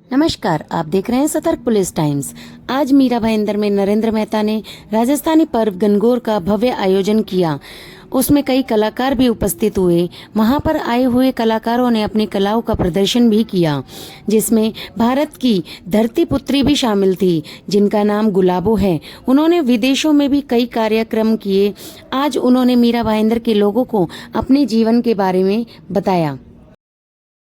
नमस्कार, आप देख रहे हैं सतर्क पुलिस टाइम्स। आज मीरा भाईंदर में नरेंद्र मेहता ने राजस्थानी पर्व गणगौर का भव्य आयोजन किया। उसमें कई कलाकार भी उपस्थित हुए। वहां पर आए हुए कलाकारों ने अपनी कलाओं का प्रदर्शन भी किया, जिसमें भारत की धरती पुत्री भी शामिल थी, जिनका नाम गुलाबो है। उन्होंने विदेशों में भी कई कार्यक्रम किए। आज उन्होंने मीरा भाईंदर के लोगों को अपने जीवन के बारे में बताया।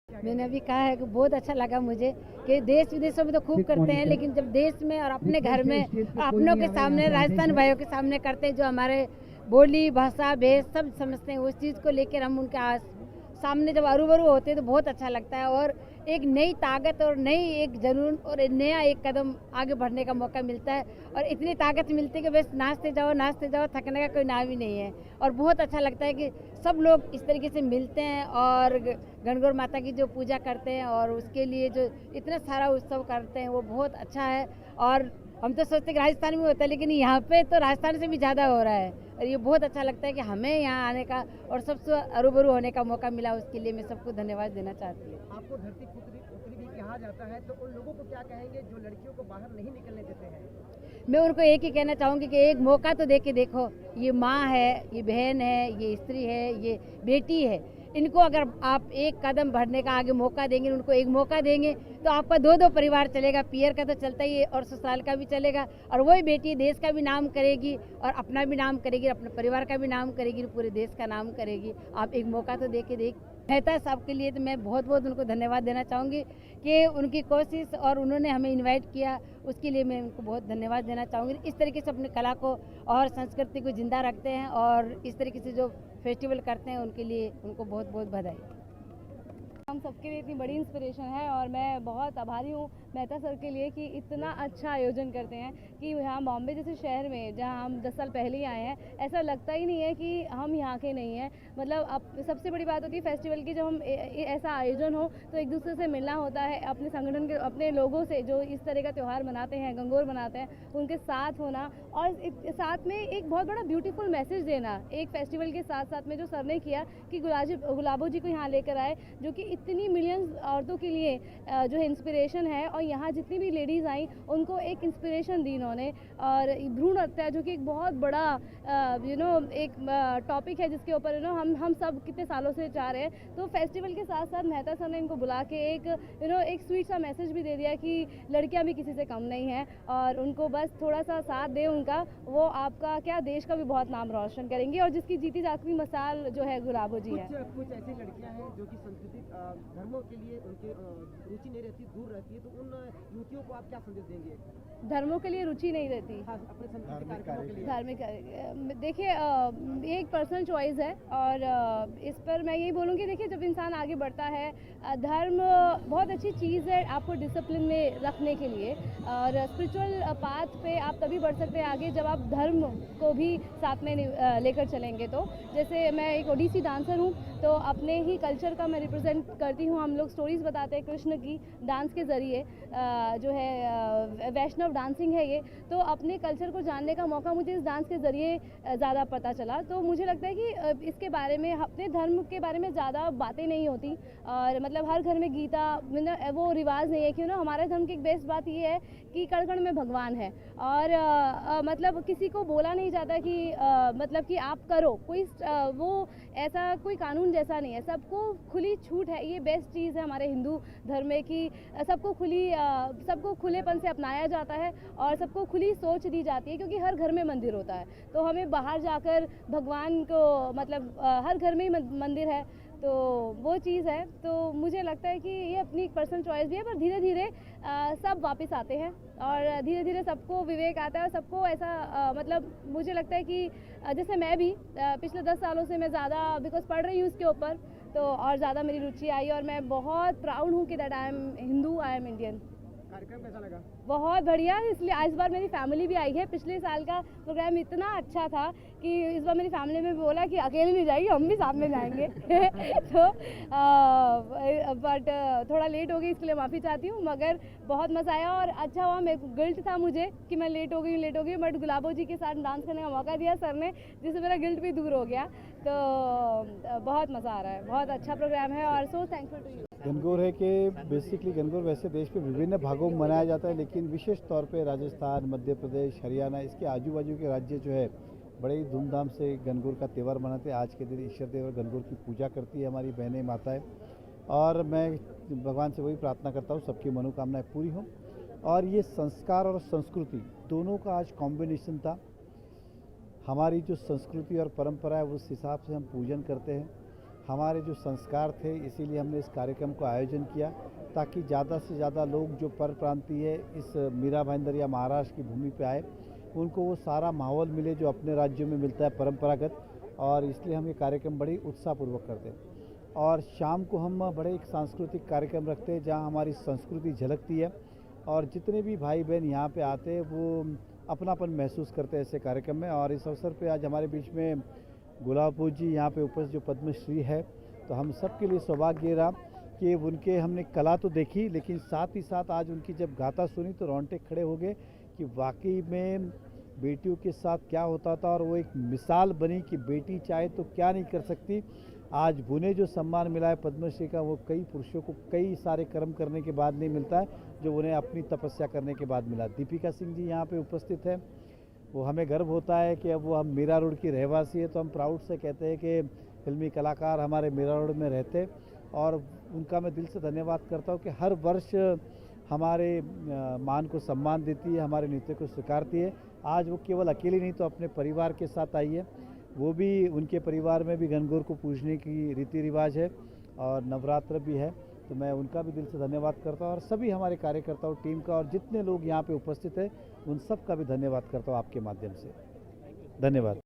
मैंने अभी कहा है कि बहुत अच्छा लगा मुझे कि देश विदेशों में तो खूब करते हैं, लेकिन जब देश में और अपने घर में अपनों के सामने, राजस्थान भाइयों के सामने करते हैं, जो हमारे बोली भाषा भेष सब समझते हैं, उस चीज़ को लेकर हम उनके सामने जब रूबरू होते हैं तो बहुत अच्छा लगता है। और एक नई ताकत और नई एक जुनून और नया एक कदम आगे बढ़ने का मौका मिलता है। और इतनी ताकत मिलती है कि बस नाचते जाओ, थकने का कोई नाम ही नहीं है। और बहुत अच्छा लगता है कि सब लोग इस तरीके से मिलते हैं और गणगौर माता की जो पूजा करते हैं और उसके लिए जो इतना सारा उत्सव करते हैं वो बहुत अच्छा है। और हम तो सोचते हैं कि राजस्थान में होता है, लेकिन यहाँ पे तो राजस्थान से भी ज़्यादा हो रहा है। और ये बहुत अच्छा लगता है कि हमें यहाँ आने का और सबसे रूबरू होने का मौका मिला। उसके लिए मैं सबको धन्यवाद देना चाहती हूँ। आपको धरती पुत्री भी कहा जाता है, तो उन लोगों को क्या कहेंगे जो लड़कियों को बाहर नहीं निकलने देते हैं? मैं उनको एक ही कहना चाहूँगी कि एक मौका तो दे के देखो। ये माँ है, ये बहन है, ये स्त्री है, ये बेटी है। इनको अगर आप एक कदम बढ़ने का आगे मौका देंगे, उनको एक मौका देंगे, तो आपका दो परिवार चलेगा। पियर का तो चलता ही है और ससुराल का भी चलेगा। और वही बेटी देश का भी नाम करेगी और अपना भी नाम करेगी, अपने परिवार का भी नाम करेगी, पूरे देश का नाम करेगी। आप एक मौका तो दे के देख मेहता साहब के लिए तो मैं बहुत बहुत उनको धन्यवाद देना चाहूँगी कि उनकी कोशिश और उन्होंने हमें इनवाइट किया, उसके लिए मैं उनको बहुत धन्यवाद देना चाहूँगी। इस तरीके से अपनी कला को और संस्कृति को जिंदा रखते हैं और इस तरीके से जो फेस्टिवल करते हैं उनके लिए उनको बहुत बहुत बधाई। हम सबके लिए इतनी बड़ी इंस्पिरेशन है और मैं बहुत आभारी हूँ मेहता सर के लिए कि इतना अच्छा आयोजन करते हैं कि यहाँ बॉम्बे जैसे शहर में जहाँ हम 10 साल पहले ही आए हैं, ऐसा लगता ही नहीं है कि हम यहाँ के नहीं हैं। मतलब अब सबसे बड़ी बात होती है फेस्टिवल की, जब हम ऐसा आयोजन हो तो एक दूसरे से मिलना होता है, अपने संगठन के अपने लोगों से जो इस तरह का त्यौहार मनाते हैं, गणगौर मनाते हैं, उनके साथ होना और साथ में एक बहुत बड़ा ब्यूटीफुल मैसेज देना। एक फेस्टिवल के साथ साथ में जो सर ने किया कि गुलाबो जी को यहाँ लेकर आए, जो कि इतनी मिलियंस औरतों के लिए जो है इंस्पिरेशन है। और यहाँ जितनी भी लेडीज़ आई उनको एक इंस्पिरेशन दी इन्होंने। और भ्रूण हत्या जो कि एक बहुत बड़ा एक टॉपिक है जिसके ऊपर हम सब कितने सालों से चाह रहे हैं। तो फेस्टिवल के साथ साथ मेहता सर ने इनको बुला के एक स्वीट सा मैसेज भी दे दिया कि लड़कियाँ भी किसी से कम नहीं हैं और उनको बस थोड़ा सा साथ दे उनका, वो आपका क्या देश का भी बहुत नाम रोशन करेंगी। और जिसकी जीती जाती मिसाल जो है गुलाबो जी है। कुछ ऐसी लड़कियां हैं जो कि संस्कृति धर्मों के लिए उनके रुचि नहीं रहती, दूर रहती है, तो उन युवतियों को आप क्या संदेश देंगे? धर्मों के लिए रुचि नहीं रहती, हाँ, अपने सांस्कृतिक कार्यक्रमों के लिए। धार्मिक देखिए ये एक पर्सनल चॉइस है और इस पर मैं यही बोलूँगी, देखिए जब इंसान आगे बढ़ता है, धर्म बहुत अच्छी चीज़ है आपको डिसिप्लिन में रखने के लिए। और स्पिरिचुअल पाथ पे आप तभी बढ़ सकते हैं आगे जब आप धर्म को भी साथ में लेकर चलेंगे। तो जैसे मैं एक ओडिसी डांसर हूँ, तो अपने ही कल्चर का मैं रिप्रेजेंट करती हूँ। हम लोग स्टोरीज बताते हैं कृष्ण की डांस के ज़रिए, जो है वैष्णव डांसिंग है ये। तो अपने कल्चर को जानने का मौका मुझे इस डांस के ज़रिए ज़्यादा पता चला। तो मुझे लगता है कि इसके बारे में, अपने धर्म के बारे में ज़्यादा बातें नहीं होती। और मतलब हर घर में गीता वो रिवाज नहीं है कि हमारे धर्म की एक बेस्ट बात ये है कि कण कण में भगवान है। और मतलब किसी को बोला नहीं जाता कि मतलब कि आप करो, कोई वो ऐसा कोई कानून जैसा नहीं है, सबको खुली छूट है। ये बेस्ट चीज़ है हमारे हिंदू धर्म में कि सबको खुलेपन से अपनाया जाता है और सबको खुली सोच दी जाती है, क्योंकि हर घर में मंदिर होता है। तो हमें बाहर जाकर भगवान को मतलब हर घर में ही मंदिर है, तो वो चीज़ है। तो मुझे लगता है कि ये अपनी एक पर्सनल चॉइस भी है, पर धीरे धीरे सब वापस आते हैं और धीरे धीरे सबको विवेक आता है और सबको ऐसा मतलब मुझे लगता है कि जैसे मैं भी पिछले 10 सालों से मैं ज़्यादा बिकॉज पढ़ रही हूँ उसके ऊपर, तो और ज़्यादा मेरी रुचि आई और मैं बहुत प्राउड हूँ कि that I am Hindu, I am Indian. कार्यक्रम कैसा लगा? बहुत बढ़िया, इसलिए इस बार मेरी फैमिली भी आई है। पिछले साल का प्रोग्राम इतना अच्छा था कि इस बार मेरी फैमिली में भी बोला कि अकेले नहीं जाएगी, हम भी साथ में जाएंगे। तो बट थोड़ा लेट हो गई, इसके लिए माफ़ी चाहती हूँ, मगर बहुत मज़ा आया और अच्छा हुआ। मेरे को गिल्ट था मुझे कि मैं लेट हो गई, बट गुलाबो जी के साथ डांस करने का मौका दिया सर ने, जिससे मेरा गिल्ट भी दूर हो गया। तो बहुत मज़ा आ रहा है, बहुत अच्छा प्रोग्राम है और so thankful to you. Gangaur है कि बेसिकली गणगौर वैसे देश में विभिन्न भागों में मनाया जाता है, लेकिन विशेष तौर पे राजस्थान, मध्य प्रदेश, हरियाणा, इसके आजू बाजू के राज्य जो है बड़े ही धूमधाम से गणगौर का त्यौहार मनाते हैं। आज के दिन ईश्वर देव और गणगौर की पूजा करती है हमारी बहनें, माताएं, और मैं भगवान से वही प्रार्थना करता हूँ सबकी मनोकामनाएं पूरी हों। और ये संस्कार और संस्कृति दोनों का आज कॉम्बिनेशन था। हमारी जो संस्कृति और परंपरा है उस हिसाब से हम पूजन करते हैं, हमारे जो संस्कार थे, इसीलिए हमने इस कार्यक्रम को आयोजन किया ताकि ज़्यादा से ज़्यादा लोग जो पर प्रांतीय है इस मीरा भाईंदर या महाराष्ट्र की भूमि पे आए, उनको वो सारा माहौल मिले जो अपने राज्यों में मिलता है परंपरागत। और इसलिए हम ये कार्यक्रम बड़ी उत्साहपूर्वक करते हैं। और शाम को हम बड़े एक सांस्कृतिक कार्यक्रम रखते हैं जहाँ हमारी संस्कृति झलकती है, और जितने भी भाई बहन यहाँ पे आते हैं वो अपनापन महसूस करते हैं ऐसे कार्यक्रम में। और इस अवसर पे आज हमारे बीच में गुलाबो जी यहाँ पे उपस्थित जो पद्मश्री है, तो हम सब के लिए सौभाग्य रहा कि उनके हमने कला तो देखी, लेकिन साथ ही साथ आज उनकी जब गाथा सुनी तो रोंगटे खड़े हो गए कि वाकई में बेटियों के साथ क्या होता था। और वो एक मिसाल बनी कि बेटी चाहे तो क्या नहीं कर सकती। आज उन्हें जो सम्मान मिला है पद्मश्री का, वो कई पुरुषों को कई सारे कर्म करने के बाद नहीं मिलता है, जो उन्हें अपनी तपस्या करने के बाद मिला। दीपिका सिंह जी यहाँ पे उपस्थित है, वो हमें गर्व होता है कि अब वो हम मीरा रोड की रहवासी है, तो हम प्राउड से कहते हैं कि फिल्मी कलाकार हमारे मीरा रोड में रहते। और उनका मैं दिल से धन्यवाद करता हूँ कि हर वर्ष हमारे मान को सम्मान देती है, हमारे नृत्य को स्वीकारती है। आज वो केवल अकेली नहीं तो अपने परिवार के साथ आई है, वो भी उनके परिवार में भी गणगौर को पूजने की रीति रिवाज है और नवरात्र भी है, तो मैं उनका भी दिल से धन्यवाद करता हूँ। और सभी हमारे कार्यकर्ताओं, टीम का, और जितने लोग यहाँ पे उपस्थित हैं उन सब का भी धन्यवाद करता हूँ आपके माध्यम से। धन्यवाद।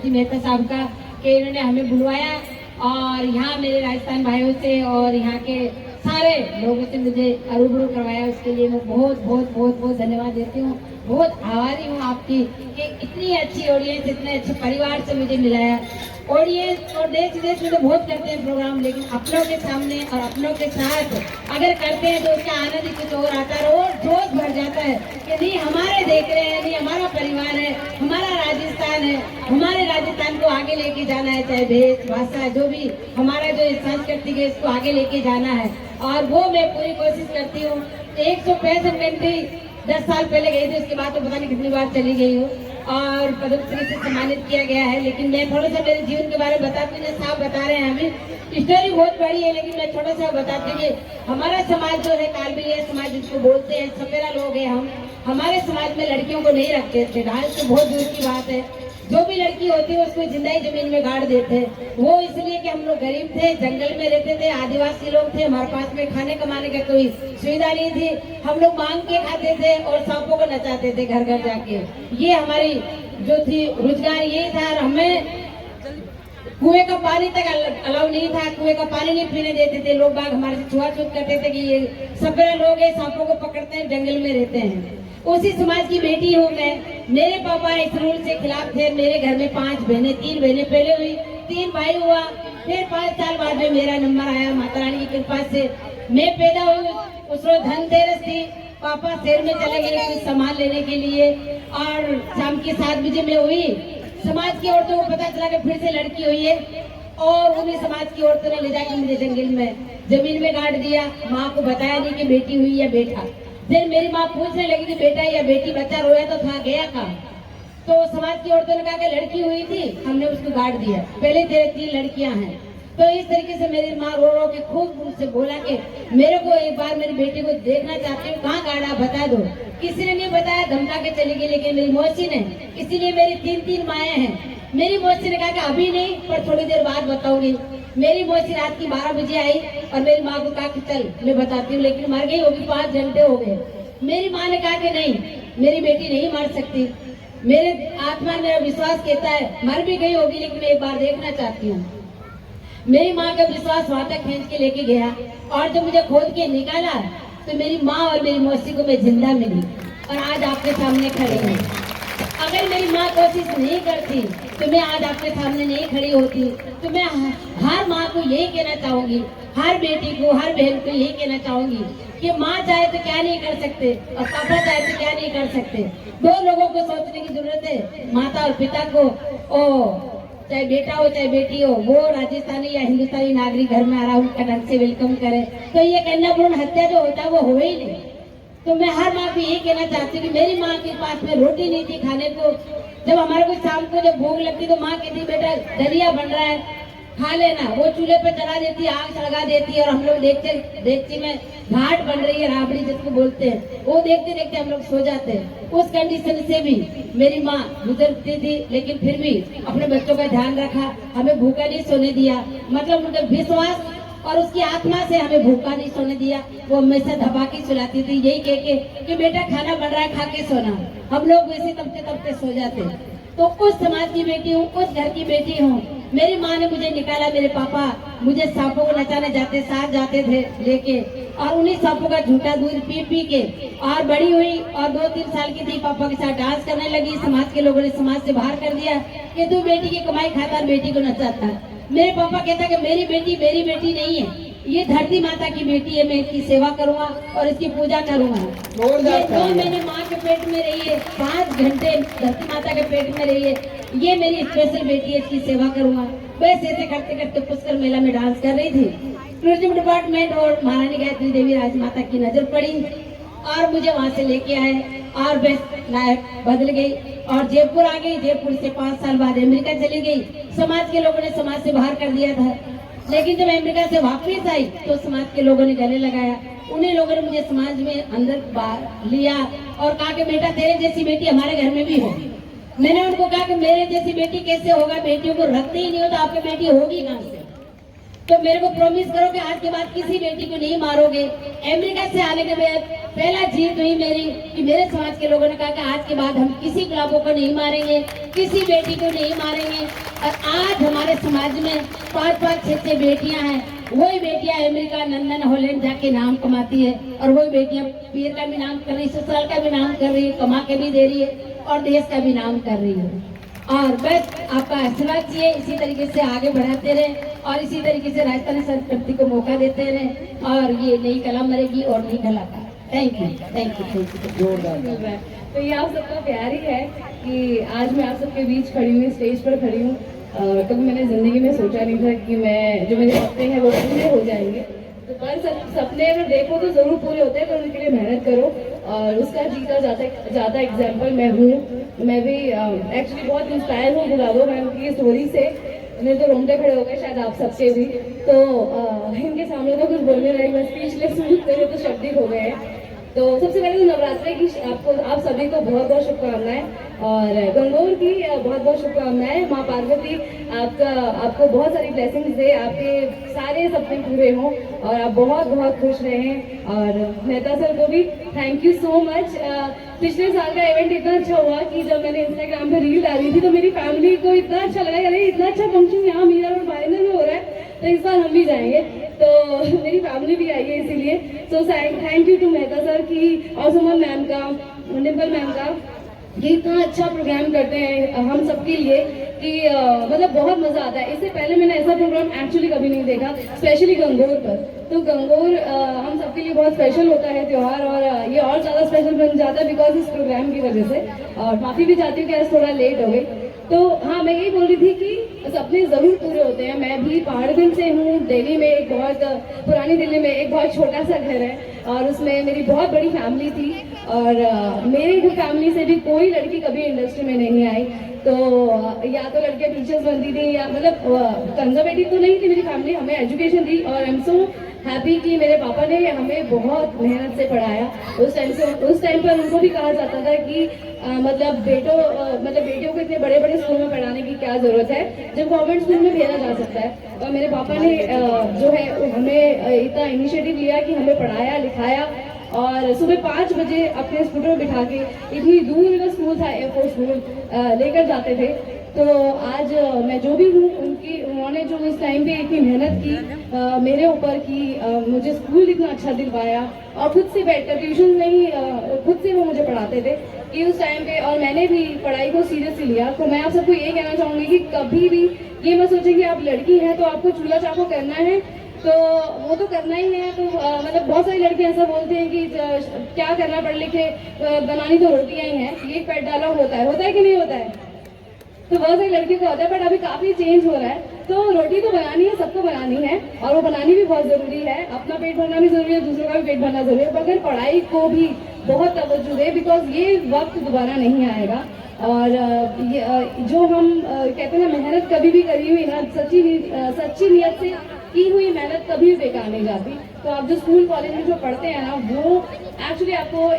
मेहता साहब का कि इन्होंने हमें बुलवाया और यहाँ मेरे राजस्थान भाइयों से और यहाँ के सारे लोगों से मुझे रूबरू करवाया। उसके लिए मैं बहुत बहुत बहुत बहुत धन्यवाद देती हूँ। बहुत आभारी हूँ आपकी कि इतनी अच्छी ऑडियंस, इतने अच्छे परिवार से मुझे मिलाया। ऑडियंस और देश विदेश में तो बहुत करते हैं प्रोग्राम, लेकिन अपनों के सामने और अपनों के साथ अगर करते हैं तो उसका आनंद ही कुछ और आता है और जोश भर जाता है कि नहीं हमारे देख रहे हैं, नहीं हमारा परिवार है, हमारा राजस्थान है, हमारे राजस्थान को आगे लेके जाना है, चाहे भेष भाषा जो भी हमारा जो संस्कृति है इसको आगे लेके जाना है। और वो मैं पूरी कोशिश करती हूँ। 165 घंटे 10 साल पहले गई थी, उसके बाद तो पता नहीं कितनी बार चली गई हूँ और पद्मश्री से सम्मानित किया गया है। लेकिन मैं थोड़ा सा मेरे जीवन के बारे में बताती हूँ। साहब बता रहे हैं हमें स्टोरी बहुत बड़ी है, लेकिन मैं थोड़ा सा बताती हूँ। हमारा समाज जो है कालबेलिया समाज जिसको बोलते हैं, सपेरा लोग हैं हम। हमारे समाज में लड़कियों को नहीं रखते थे, ढाल से बहुत दूर की बात है। जो भी लड़की होती है उसको जिंदा ही जमीन में गाड़ देते। वो इसलिए कि हम लोग गरीब थे, जंगल में रहते थे, आदिवासी लोग थे, हमारे पास में खाने कमाने का कोई सुविधा नहीं थी। हम लोग मांग के खाते थे और सांपों को नचाते थे घर घर जाके। ये हमारी जो थी रोजगार यही था। और हमें कुएं का पानी तक अलाउ नहीं था, कुएं का पानी नहीं पीने देते थे। लोग बाग हमारे से छुआछूत करते थे कि ये सपेरा लोग हैं, सांपों को पकड़ते हैं, जंगल में रहते हैं। उसी समाज की बेटी हूँ मैं। मेरे पापा इस रूल से खिलाफ थे। मेरे घर में 5 बहनें, 3 बहनें पहले हुई, 3 भाई हुआ। फिर 5 साल बाद में मेरा नंबर आया माता रानी की कृपा से। मैं पैदा हुई उस रोज धनतेरस थी। पापा शहर में चले गए कुछ सामान लेने के लिए और शाम के 7 बजे में हुई। समाज की औरतों को पता चला कि फिर से लड़की हुई है और उन्हें समाज की औरतों ने ले जाकर मुझे जंगल में जमीन में गाड़ दिया। माँ को बताया नहीं कि बेटी हुई या बेटा। फिर मेरी माँ पूछने लगी कि बेटा या बेटी, बच्चा रोया तो था, गया कहाँ? तो समाज की औरतों ने कहा कि लड़की हुई थी, हमने उसको गाड़ दिया। पहले तेरे 3 लड़कियां हैं। तो इस तरीके से मेरी माँ रो रो के खूब मुझसे बोला कि मेरे को एक बार मेरी बेटी को देखना चाहती हूँ, कहाँ गाड़ा बता दो। किसी ने नहीं बताया, धमका के चली गई। लेकिन मेरी मौसी ने, इसीलिए मेरी 3 माएँ हैं। मेरी मौसी ने कहा कि अभी नहीं पर थोड़ी देर बाद बताऊंगी। मेरी मौसी रात की 12 बजे आई और मेरी माँ को कहा कि चल मैं बताती हूँ, लेकिन मर गई होगी, 5 घंटे हो गए। मेरी माँ ने कहा कि नहीं, मेरी बेटी नहीं मर सकती। मेरे आत्मा मेरा विश्वास कहता है मर भी गई होगी, लेकिन मैं एक बार देखना चाहती हूँ। मेरी माँ का विश्वास वहां तक खींच के लेके गया और जब मुझे खोद के निकाला तो मेरी माँ और मेरी मौसी को मैं जिंदा मिली और आज आपके सामने खड़ी हूँ। अगर मेरी माँ कोशिश नहीं करती तो मैं आज आपके सामने नहीं खड़ी होती। तो मैं हर माँ को यही कहना चाहूंगी, हर बेटी को, हर बहन को यही कहना चाहूंगी कि माँ चाहे तो क्या नहीं कर सकते और पापा चाहे तो क्या नहीं कर सकते। 2 लोगों को सोचने की जरूरत है, माता और पिता को। चाहे बेटा हो चाहे बेटी हो, वो राजस्थानी या हिंदुस्तानी नागरिक घर में आ रहा है, उनका ढंग से वेलकम करे। तो ये कन्याभ्रूण हत्या जो होता है वो हो ही नहीं। तो मैं हर माँ को यही कहना चाहती हूँ कि मेरी माँ के पास में रोटी नहीं थी खाने को। जब हमारे को शाम को जब भूख लगती तो माँ कहती बेटा दलिया बन रहा है खा लेना। वो चूल्हे पे चढ़ा देती, आग सलगा देती और हम लोग देखते देखते में घाट बन रही है, राबड़ी जिसको बोलते हैं, वो देखते देखते हम लोग सो जाते हैं। उस कंडीशन से भी मेरी माँ गुजरती थी, लेकिन फिर भी अपने बच्चों का ध्यान रखा, हमें भूखा नहीं सोने दिया। मतलब उनका विश्वास और उसकी आत्मा से हमें भूखा नहीं सोने दिया। वो हमेशा धबाकी सुलाती थी, यही कह के कि बेटा खाना बन रहा है खा के सोना। हम लोग वैसे तबते तबते सो जाते। तो उस समाज की बेटी हूँ, उस घर की बेटी हूँ। मेरी माँ ने मुझे निकाला, मेरे पापा मुझे सांपों को नचाने जाते, साथ जाते थे लेके, और उन्हीं सांपों का झूठा दूध पी पी के और बड़ी हुई और 2-3 साल की थी, पापा के साथ डांस करने लगी। समाज के लोगों ने समाज से बाहर कर दिया कि तू बेटी की कमाई खाता और बेटी को नचाता। मेरे पापा कहता कि मेरी बेटी नहीं है, ये धरती माता की बेटी है, मैं इसकी सेवा करूंगा और इसकी पूजा करूंगा। ये 2 महीने माँ के पेट में रही है, 5 घंटे धरती माता के पेट में रही है, ये मेरी स्पेशल बेटी है, इसकी सेवा करूंगा। बस ऐसे करते करते पुष्कर मेला में डांस कर रही थी। टूरिज्म डिपार्टमेंट और महारानी गायत्री देवी राजमाता की नजर पड़ी और मुझे वहाँ से लेके आए और बस लाइफ बदल गई और जयपुर आ गई। जयपुर से 5 साल बाद अमेरिका चली गई। समाज के लोगों ने समाज से बाहर कर दिया था, लेकिन जब अमेरिका से वापस आई तो समाज के लोगों ने गले लगाया। उन्हीं लोगों ने मुझे समाज में अंदर बाहर लिया और कहा कि बेटा तेरे जैसी बेटी हमारे घर में भी होगी। मैंने उनको कहा कि मेरे जैसी बेटी कैसे होगा, बेटियों को रखते ही नहीं हो तो आपकी बेटी होगी कहाँ से। तो मेरे को प्रॉमिस करो कि आज के बाद किसी बेटी को नहीं मारोगे। अमेरिका से आने के बाद पहला जीत हुई मेरी कि मेरे समाज के लोगों ने कहा कि आज के बाद हम किसी गुलाबों को नहीं मारेंगे, किसी बेटी को नहीं मारेंगे। और आज हमारे समाज में 5-5, 6-6 बेटियां हैं। वही बेटियां अमेरिका, लंदन, हॉलैंड जाके नाम कमाती है और वही बेटियां पीर का भी नाम कर रही, ससुराल का भी नाम कर रही है, कमा के भी दे रही है और देश का भी नाम कर रही है। और बस आपका आशीर्वाद चाहिए, इसी तरीके से आगे बढ़ाते रहे और इसी तरीके से राजस्थानी संस्कृति को मौका देते रहे और ये नई कला मरेगी और नई कलाकार। Thank you, thank you, thank you. तो ये आप सबका प्यार ही है कि आज मैं आप सबके बीच खड़ी हूँ, स्टेज पर खड़ी हूँ। कभी मैंने ज़िंदगी में सोचा नहीं था कि मैं जो मेरे सपने हैं वो पूरे हो जाएंगे। तो पर सपने अगर देखो तो ज़रूर पूरे होते हैं, पर उनके लिए मेहनत करो और उसका जीता ज़्यादा एग्जाम्पल मैं हूँ। मैं भी एक्चुअली बहुत इंस्पायर हूँ गुलाबो मैम की स्टोरी से। मेरे तो रोंगटे खड़े हो गए, शायद आप सबके भी। तो इनके सामने तो कुछ बोलने लायक मैं स्पीचलेस हूँ, मेरे तो शब्द ही हो गए हैं। तो सबसे पहले तो नवरात्रि की आप सभी को बहुत बहुत शुभकामनाएं और गंगौर की बहुत बहुत शुभकामनाएं। माँ पार्वती आपको बहुत सारी ब्लेसिंग्स दे, आपके सारे सपने पूरे हों और आप बहुत बहुत खुश रहें। और मेहता सर को भी थैंक यू सो मच। पिछले साल का इवेंट इतना अच्छा हुआ कि जब मैंने इंस्टाग्राम पे रील डाली थी तो मेरी फैमिली को इतना अच्छा लगा, अरे इतना अच्छा फंक्शन यहाँ मीरा रोड भाईंदर में हो रहा है तो इस बार हम भी जाएंगे। तो मेरी फैमिली भी आई है इसीलिए। So thank you to Mehta sir की और सुमन मैम का, निम्बल मैम का, ये इतना अच्छा प्रोग्राम करते हैं हम सबके लिए कि मतलब बहुत मज़ा आता है। इससे पहले मैंने ऐसा प्रोग्राम एक्चुअली कभी नहीं देखा, स्पेशली गंगौर पर। तो गंगौर हम सबके लिए बहुत स्पेशल होता है त्यौहार और ये और ज़्यादा स्पेशल बन जाता है बिकॉज इस प्रोग्राम की वजह से। और माफ़ी भी चाहती हूँ कि आज थोड़ा लेट हो गई। तो हाँ, मैं यही बोल रही थी कि सपने ज़रूर पूरे होते हैं। मैं भी पहाड़गंज से हूँ, दिल्ली में एक बहुत पुरानी दिल्ली में एक बहुत छोटा सा घर है और उसमें मेरी बहुत बड़ी फैमिली थी और मेरी फैमिली से भी कोई लड़की कभी इंडस्ट्री में नहीं आई। तो या तो लड़कियाँ टीचर्स बनती थी या मतलब कंजर्वेटिव तो नहीं थी मेरी फैमिली, हमें एजुकेशन दी और आई एम सो हैप्पी कि मेरे पापा ने हमें बहुत मेहनत से पढ़ाया। उस टाइम पर उनको भी कहा जाता था कि मतलब बेटियों को इतने बड़े बड़े स्कूल में पढ़ाने की क्या ज़रूरत है जब गवर्नमेंट स्कूल में भेजा जा सकता है। और मेरे पापा ने जो है हमें इतना इनिशिएटिव लिया कि हमें पढ़ाया लिखाया और सुबह 5 बजे अपने स्कूटर में बिठा के इतनी दूर का स्कूल था, एयरफोर्स स्कूल, लेकर जाते थे। तो आज मैं जो भी हूँ उन्होंने जो उस टाइम पे इतनी मेहनत की मेरे ऊपर की मुझे स्कूल इतना अच्छा दिलवाया और खुद से बैठकर ट्यूशन नहीं खुद से वो मुझे पढ़ाते थे कि उस टाइम पे। और मैंने भी पढ़ाई को सीरियसली लिया। तो मैं आप सबको ये कहना चाहूँगी कि कभी भी ये मत सोचें कि आप लड़की हैं तो आपको चूल्हा चाकू करना है तो वो तो करना ही है। तो मतलब बहुत सारी लड़कियां ऐसा बोलते हैं कि क्या करना, पढ़ लिखे बनानी तो रोटियां ही हैं, ये पेट डाला होता है कि नहीं होता है। तो बहुत सारी लड़कियों को होता है, बट अभी काफ़ी चेंज हो रहा है। तो रोटी तो बनानी है, सबको बनानी है और वो बनानी भी बहुत ज़रूरी है। अपना पेट भरना भी ज़रूरी है, दूसरों का भी पेट भरना ज़रूरी है। मगर पढ़ाई को भी बहुत तवज्जो दें, बिकॉज ये वक्त दोबारा नहीं आएगा। और जो हम कहते हैं ना, मेहनत कभी भी करी हुई ना, सच्ची नीयत से की हुई मेहनत कभी भी बेकार नहीं जाती। तो आप जो स्कूल कॉलेज में जो पढ़ते हैं ना, वो एक्चुअली आपको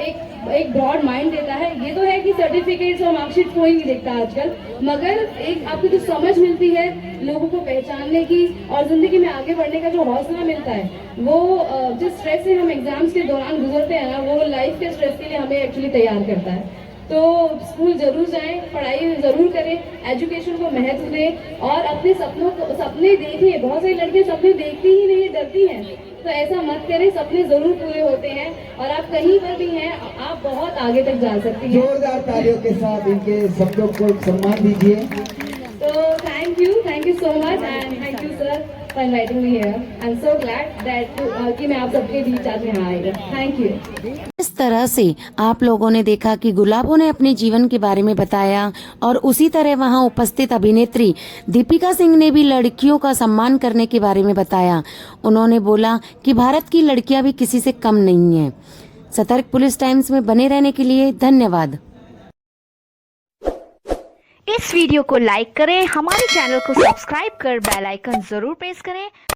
एक ब्रॉड माइंड देता है। ये तो है कि सर्टिफिकेट्स और मार्कशीट कोई नहीं देखता आजकल, मगर एक आपको जो समझ मिलती है लोगों को पहचानने की और जिंदगी में आगे बढ़ने का जो हौसला मिलता है, वो जिस स्ट्रेस से हम एग्जाम्स के दौरान गुजरते हैं ना, वो लाइफ के स्ट्रेस के लिए हमें एक्चुअली तैयार करता है। तो स्कूल जरूर जाएं, पढ़ाई जरूर करें, एजुकेशन को महत्व दें और अपने सपने देखें। बहुत सारी लड़कियां सपने देखती ही नहीं, डरती हैं, तो ऐसा मत करें, सपने जरूर पूरे होते हैं और आप कहीं पर भी हैं, आप बहुत आगे तक जा सकती हैं। जोरदार तालियों के साथ इनके शब्दों को सम्मान दीजिए। तो thank you so much and thank you sir for inviting me here. I am so glad that कि मैं आप सबके बीच आज यहाँ आई। Thank you. इस तरह से आप लोगों ने देखा कि गुलाबो ने अपने जीवन के बारे में बताया और उसी तरह वहां उपस्थित अभिनेत्री दीपिका सिंह ने भी लड़कियों का सम्मान करने के बारे में बताया। उन्होंने बोला कि भारत की लड़कियां भी किसी से कम नहीं हैं। सतर्क पुलिस टाइम्स में बने रहने के लिए धन्यवाद। इस वीडियो को लाइक करें, हमारे चैनल को सब्सक्राइब कर बेल आइकन जरूर प्रेस करें